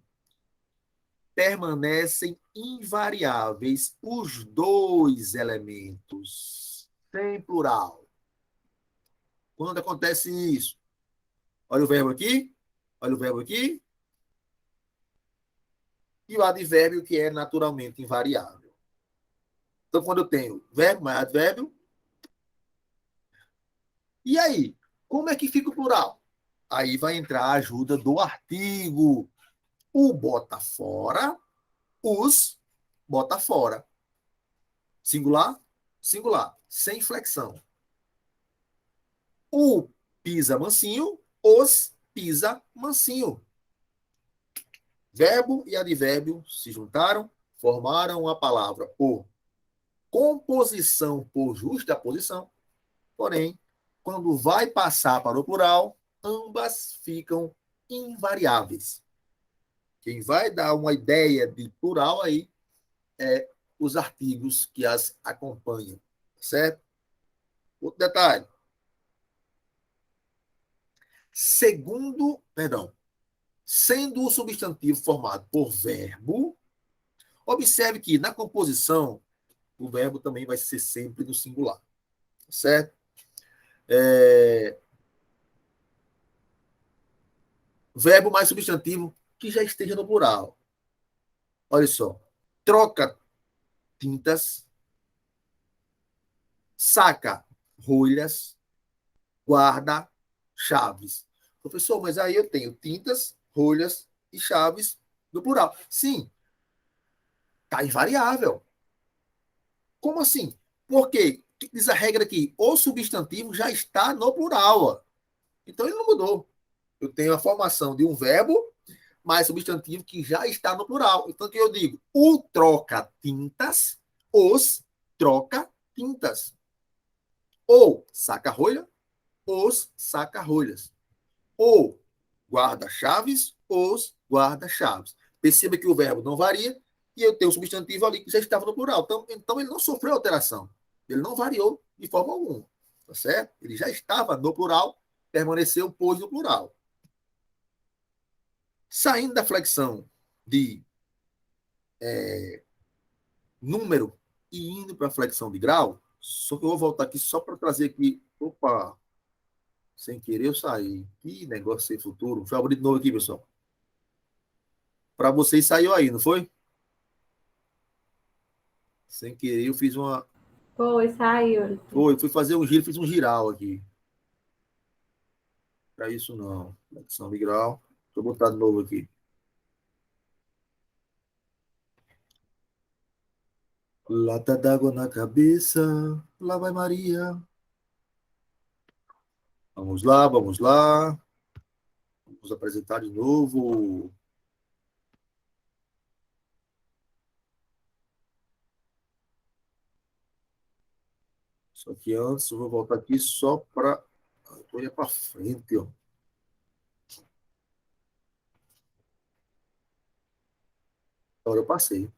A: Permanecem invariáveis os dois elementos, sem plural. Quando acontece isso? Olha o verbo aqui. Olha o verbo aqui. E o advérbio, que é naturalmente invariável. Então, quando eu tenho verbo mais advérbio, e aí? Como é que fica o plural? Aí vai entrar a ajuda do artigo. O bota fora, os bota fora. Singular, singular, sem flexão. O pisa mansinho, os pisa mansinho. Verbo e advérbio se juntaram, formaram a palavra por composição por justaposição, porém, quando vai passar para o plural, ambas ficam invariáveis. Quem vai dar uma ideia de plural aí é os artigos que as acompanham, certo? Outro detalhe. Sendo o substantivo formado por verbo, observe que na composição o verbo também vai ser sempre no singular, certo? Verbo mais substantivo que já esteja no plural. Olha só. Troca tintas, saca rolhas, guarda chaves. Professor, mas aí eu tenho tintas, rolhas e chaves no plural. Sim, está invariável. Como assim? Porque diz a regra aqui, o substantivo já está no plural. Ó. Então ele não mudou. Eu tenho a formação de um verbo mais substantivo que já está no plural. Então, o que eu digo? O troca-tintas, os troca-tintas. Ou saca-rolha, os saca-rolhas. Ou guarda-chaves, os guarda-chaves. Perceba que o verbo não varia e eu tenho um substantivo ali que já estava no plural. Então ele não sofreu alteração. Ele não variou de forma alguma. Tá certo? Ele já estava no plural, permaneceu, pois, no plural. Saindo da flexão de número e indo para a flexão de grau, só que eu vou voltar aqui só para trazer aqui. Opa! Sem querer eu saí. Que negócio sem futuro. Deixa eu abrir de novo aqui, pessoal. Para vocês saiu aí, não foi? Sem querer eu fiz uma.
C: Foi, saiu.
A: Foi, fui fazer um giro, fiz um giral aqui. Para isso não. Flexão de grau. Deixa eu botar de novo aqui. Lata d'água na cabeça, lá vai Maria. Vamos lá, vamos lá. Vamos apresentar de novo. Só que antes eu vou voltar aqui só para. Olha para frente, ó. Agora eu passei.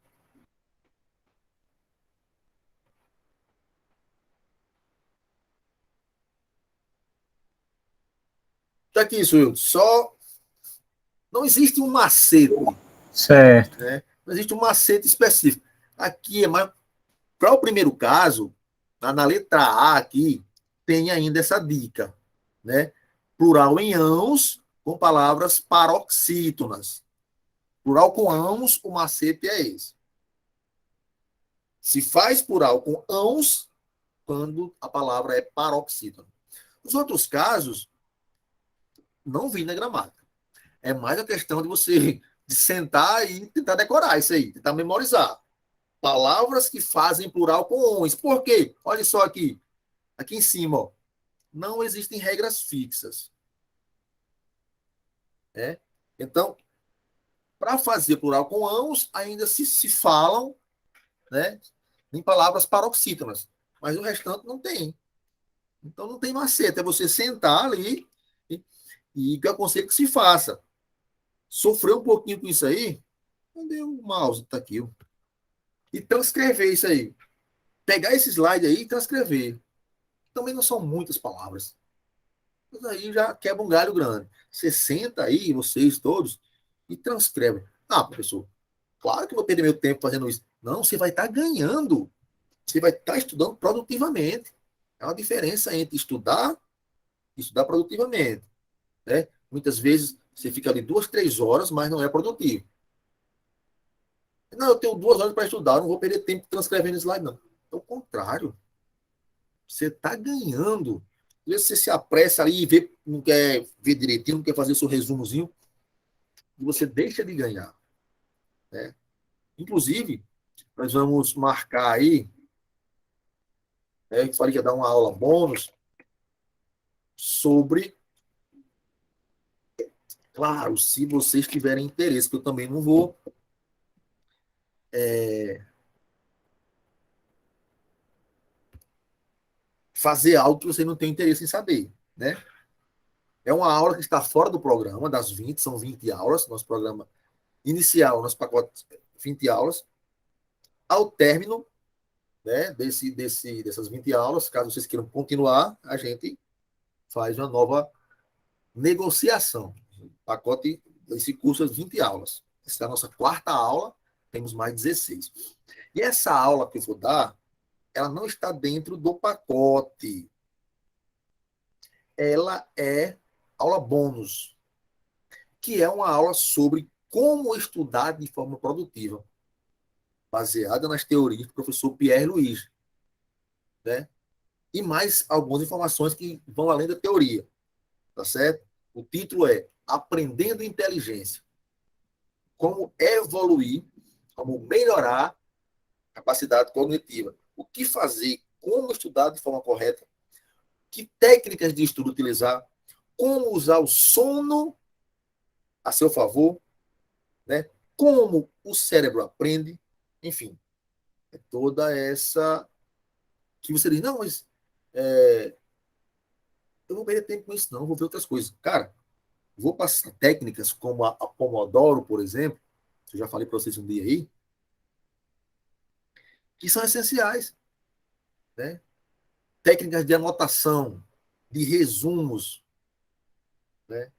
A: Tá aqui, isso, só. Não existe um macete.
E: Certo.
A: Né? Não existe um macete específico. Aqui é mais. Para o primeiro caso, na letra A aqui, tem ainda essa dica. Né? Plural em ãos com palavras paroxítonas. Plural com ãos, o macete é esse. Se faz plural com ãos quando a palavra é paroxítona. Os outros casos, não vi na gramática. É mais a questão de você de sentar e tentar decorar isso aí, tentar memorizar. Palavras que fazem plural com ons. Por quê? Olha só aqui. Aqui em cima, ó. Não existem regras fixas. Né? Então, para fazer plural com ons, ainda se falam, né, em palavras paroxítonas. Mas o restante não tem. Então, não tem macete. É você sentar ali e que eu aconselho que se faça. Sofreu um pouquinho com isso aí? Cadê o mouse? Está aqui. Ó. E transcrever isso aí. Pegar esse slide aí e transcrever. Também não são muitas palavras. Mas aí já quebra um galho grande. Você senta aí, vocês todos, e transcreve. Ah, professor, claro que eu vou perder meu tempo fazendo isso. Não, você vai estar ganhando. Você vai estar estudando produtivamente. É uma diferença entre estudar e estudar produtivamente. Né? Muitas vezes você fica ali 2, 3 horas, mas não é produtivo. Não, eu tenho 2 horas para estudar, eu não vou perder tempo transcrevendo slide, não. É o contrário. Você está ganhando. Às vezes você se apressa ali e vê, não quer ver direitinho, não quer fazer o seu resumozinho, e você deixa de ganhar. Né? Inclusive, nós vamos marcar aí, eu falei que ia dar uma aula bônus sobre, claro, se vocês tiverem interesse, que eu também não vou fazer algo que você não tem interesse em saber, né? É uma aula que está fora do programa, das 20, são 20 aulas, nosso programa inicial, nosso pacote 20 aulas. Ao término, né, dessas 20 aulas, caso vocês queiram continuar, a gente faz uma nova negociação. O pacote desse curso é 20 aulas. Essa é a nossa 4ª aula, temos mais 16. E essa aula que eu vou dar, ela não está dentro do pacote. Ela é aula bônus, que é uma aula sobre como estudar de forma produtiva, baseada nas teorias do professor Pierre Luiz, né? E mais algumas informações que vão além da teoria, tá certo? O título é Aprendendo Inteligência. Como evoluir, como melhorar a capacidade cognitiva. O que fazer, como estudar de forma correta, que técnicas de estudo utilizar, como usar o sono a seu favor, né? Como o cérebro aprende, enfim, é toda essa que você diz, não, mas eu vou perder tempo com isso, não, vou ver outras coisas. Cara, vou passar técnicas como a Pomodoro, por exemplo, que eu já falei para vocês um dia aí, que são essenciais, né? Técnicas de anotação, de resumos, né?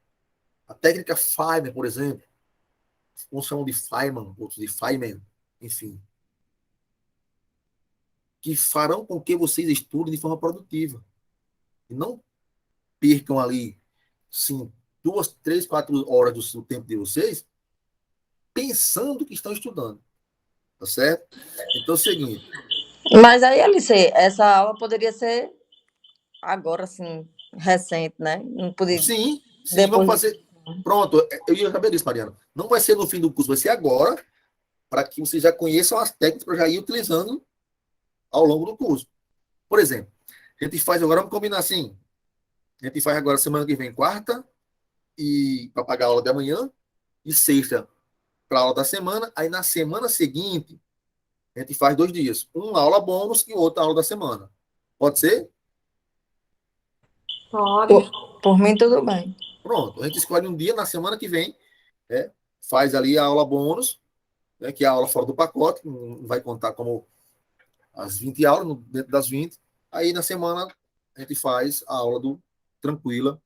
A: A técnica Feynman, por exemplo, uns chamam de Feynman, outros de Feynman, enfim, que farão com que vocês estudem de forma produtiva. E não percam ali, sim, 2, 3, 4 horas do tempo de vocês pensando que estão estudando. Tá certo? Então é o seguinte.
D: Mas aí, Alice, essa aula poderia ser agora, assim, recente, né? Não poderia.
A: Sim, vamos
D: Depois
A: fazer. Pronto, eu ia saber disso, Mariana. Não vai ser no fim do curso, vai ser agora, para que vocês já conheçam as técnicas para já ir utilizando ao longo do curso. Por exemplo, a gente faz agora, vamos combinar assim. A gente faz agora semana que vem, quarta, e para pagar a aula de amanhã, e sexta para a aula da semana. Aí na semana seguinte, a gente faz 2 dias. Uma aula bônus e outra aula da semana. Pode ser?
C: Pode.
D: por mim, tudo bem.
A: Pronto. A gente escolhe um dia na semana que vem, né? Faz ali a aula bônus, né? Que é a aula fora do pacote, não vai contar como as 20 aulas, dentro das 20. Aí na semana a gente faz a aula do tranquila.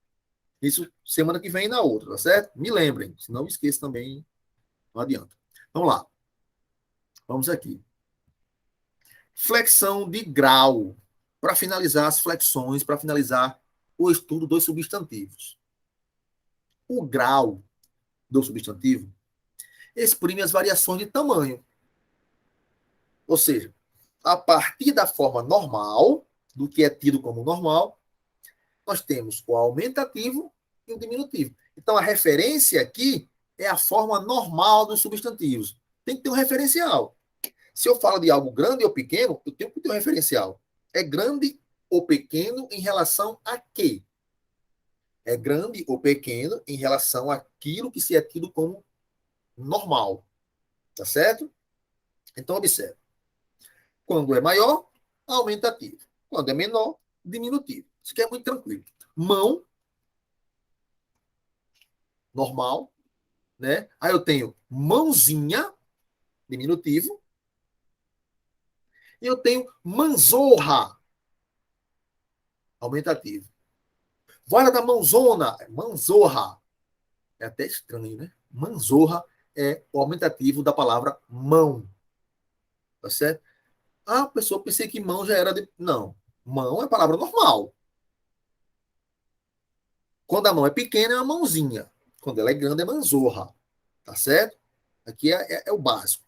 A: Isso semana que vem e na outra, tá certo? Me lembrem, se não esqueça também, não adianta. Vamos lá. Vamos aqui. Flexão de grau. Para finalizar as flexões, para finalizar o estudo dos substantivos. O grau do substantivo exprime as variações de tamanho. Ou seja, a partir da forma normal, do que é tido como normal, nós temos o aumentativo e o diminutivo. Então, a referência aqui é a forma normal dos substantivos. Tem que ter um referencial. Se eu falo de algo grande ou pequeno, eu tenho que ter um referencial. É grande ou pequeno em relação a quê? É grande ou pequeno em relação àquilo que se é tido como normal. Tá certo? Então, observe. Quando é maior, aumentativo. Quando é menor, diminutivo. Isso aqui é muito tranquilo. Mão, normal, né? Aí eu tenho mãozinha, diminutivo. E eu tenho manzorra, aumentativo. Vara da mãozona, manzorra. É até estranho, né? Manzorra é o aumentativo da palavra mão. Tá certo? Ah, a pessoa pensei que mão já era de... Não. Mão é palavra normal. Quando a mão é pequena, é uma mãozinha. Quando ela é grande, é manzorra. Tá certo? Aqui é o básico.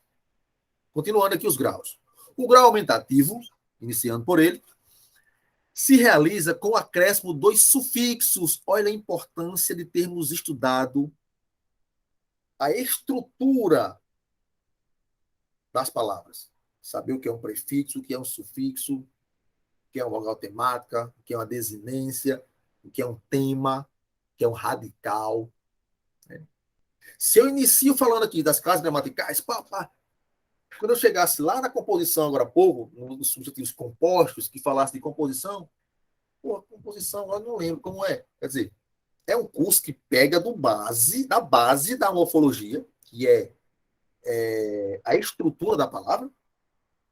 A: Continuando aqui os graus. O grau aumentativo, iniciando por ele, se realiza com o acréscimo dos sufixos. Olha a importância de termos estudado a estrutura das palavras. Saber o que é um prefixo, o que é um sufixo, o que é uma vogal temática, o que é uma desinência, o que é um tema, o que é um radical. Né? Se eu inicio falando aqui das classes gramaticais, quando eu chegasse lá na composição agora há pouco, nos substantivos compostos, que falasse de composição, composição, eu não lembro como é. Quer dizer, é um curso que pega da base da morfologia, que é a estrutura da palavra,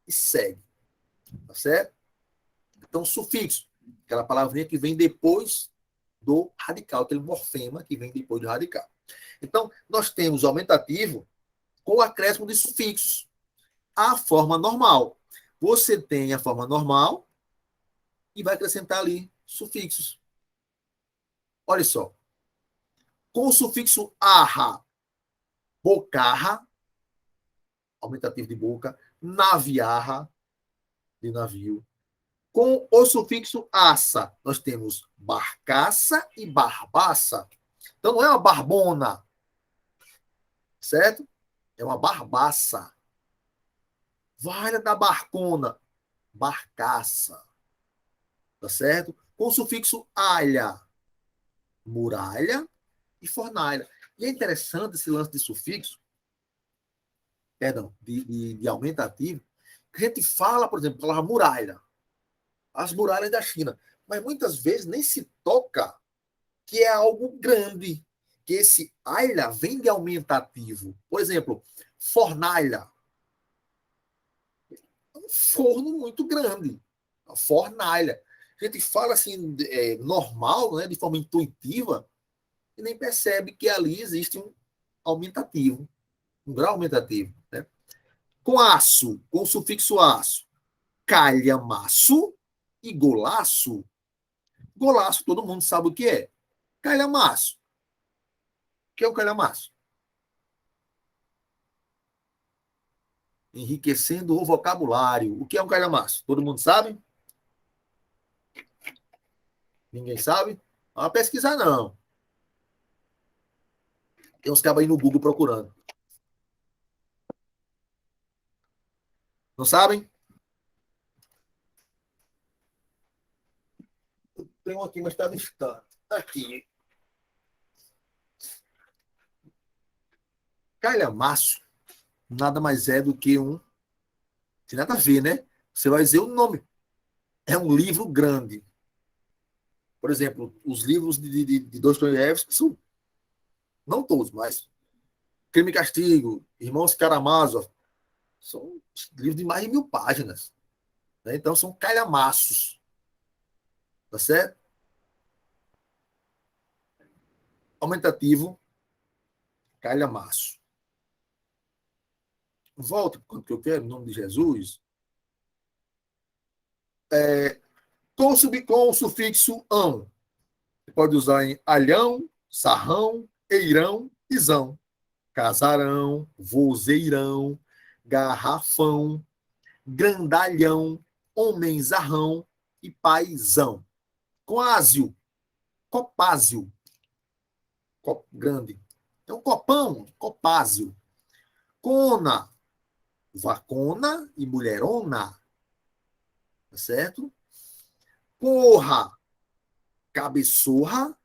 A: e segue. Tá certo? Então, sufixo, aquela palavrinha que vem depois do radical, aquele morfema que vem depois do radical. Então, nós temos o aumentativo com o acréscimo de sufixos. A forma normal. Você tem a forma normal e vai acrescentar ali sufixos. Olha só. Com o sufixo arra, bocarra, aumentativo de boca, naviarra, de navio. Com o sufixo assa, nós temos barcaça e barbaça. Então não é uma barbona, certo? É uma barbaça. Valha da barcona, barcaça. Tá certo? Com o sufixo alha, muralha e fornalha. E é interessante esse lance de sufixo, perdão, de aumentativo, que a gente fala, por exemplo, a palavra muralha, as muralhas da China, mas muitas vezes nem se toca que é algo grande, que esse alha vem de aumentativo. Por exemplo, fornalha. É um forno muito grande. A fornalha. A gente fala assim, normal, né, de forma intuitiva, e nem percebe que ali existe um aumentativo, um grau aumentativo. Né? Com aço, com o sufixo aço, calhamaço e golaço. Golaço, todo mundo sabe o que é. Calhamaço. O que é o calhamaço? Enriquecendo o vocabulário. O que é um calhamaço? Todo mundo sabe? Ninguém sabe? Não vai pesquisar, não. Tem uns cabos aí no Google procurando. Não sabem? Tem um aqui, mas está distante. Aqui. Calhamaço nada mais é do que um... Tem nada a ver, né? Você vai dizer o nome. É um livro grande. Por exemplo, os livros de Dostoiévski são... Não todos, mas... Crime e Castigo, Irmãos Karamazov, são livros de mais de 1000 páginas. Né? Então, são calhamaços. Tá certo? Aumentativo, calhamaço. Volto para o que eu quero, em nome de Jesus. Com o sufixo ão. Você pode usar em alhão, sarrão, eirão, isão. Casarão, vozeirão, garrafão, grandalhão, homenzarrão e paizão. Com ásio, copázio. Grande. Então, copão, copázio. Cona, vacona e mulherona. Tá certo? Porra, cabeçorra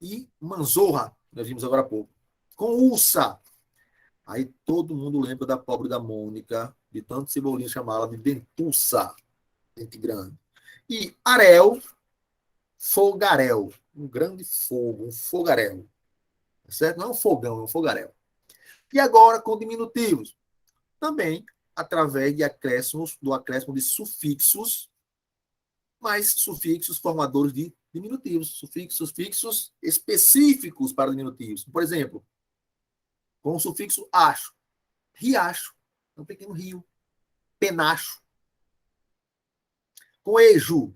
A: e manzorra. Nós vimos agora há pouco. Com ursa. Aí todo mundo lembra da pobre da Mônica, de tanto Cebolinha chamá-la de dentuça. Dente grande. E arel, fogaréu. Um grande fogo, um fogaréu. Tá certo? Não é um fogão, é um fogaréu. E agora com diminutivos. Também através de acréscimos, do acréscimo de sufixos, mas sufixos formadores de diminutivos. Sufixos fixos específicos para diminutivos. Por exemplo, com o sufixo acho. Riacho. É um pequeno rio. Penacho. Com eju.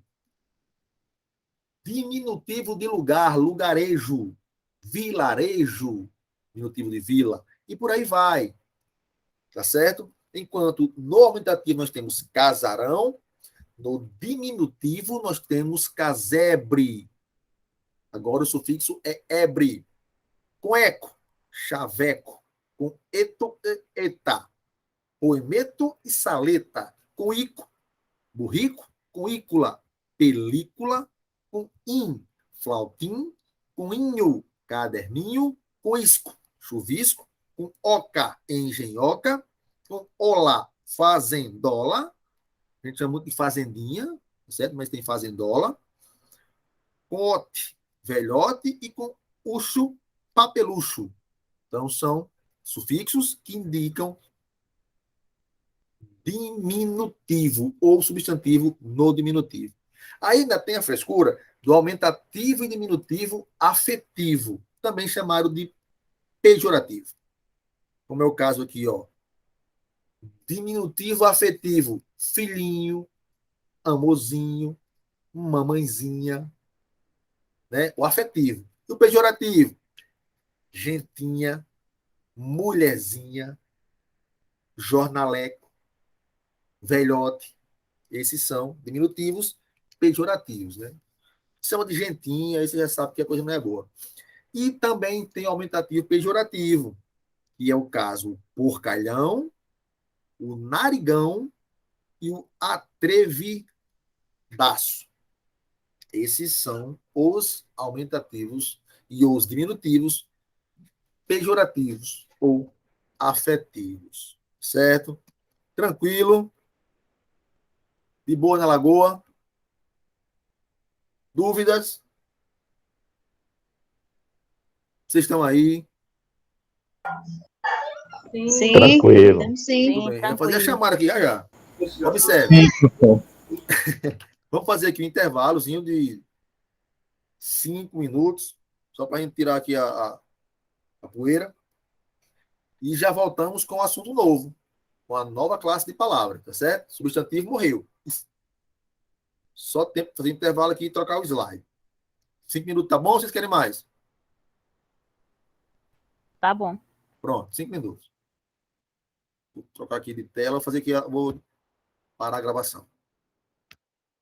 A: Diminutivo de lugar, lugarejo. Vilarejo. Diminutivo de vila. E por aí vai. Tá certo? Enquanto no aumentativo nós temos casarão, no diminutivo nós temos casebre. Agora o sufixo é ebre. Com eco, chaveco. Com eto, eta. Poemeto e saleta. Com ico, burrico. Com ícula, película. Com in, flautim. Com inho, caderninho. Com isco, chuvisco. Com oca, engenhoca. Com olá, fazendola. A gente chama muito de fazendinha, certo? Mas tem fazendola. Com ote, velhote. E com ucho, papelucho. Então, são sufixos que indicam diminutivo ou substantivo no diminutivo. Ainda tem a frescura do aumentativo e diminutivo afetivo, também chamado de pejorativo. Como é o caso aqui, ó. Diminutivo afetivo, filhinho, amorzinho, mamãezinha, né? O afetivo. E o pejorativo, gentinha, mulherzinha, jornaleco, velhote. Esses são diminutivos pejorativos, né? Chama de gentinha, aí você já sabe que a coisa não é boa. E também tem aumentativo pejorativo, que é o caso porcalhão, o narigão e o atrevidaço. Esses são os aumentativos e os diminutivos pejorativos ou afetivos. Certo? Tranquilo? De boa na lagoa? Dúvidas? Vocês estão aí?
C: Sim.
B: Tranquilo.
F: Temos sim.
A: Tudo bem. Vamos fazer a chamada aqui já já. Observe.
E: Sim, professor.
A: Vamos fazer aqui um intervalozinho de 5 minutos, só para a gente tirar aqui a poeira. E já voltamos com um assunto novo, com a nova classe de palavras, tá certo? Substantivo morreu. Só tempo para fazer intervalo aqui e trocar o slide. 5 minutos, tá bom? Ou vocês querem mais?
F: Tá bom.
A: Pronto, 5 minutos. Vou trocar aqui de tela, vou fazer aqui, vou parar a gravação.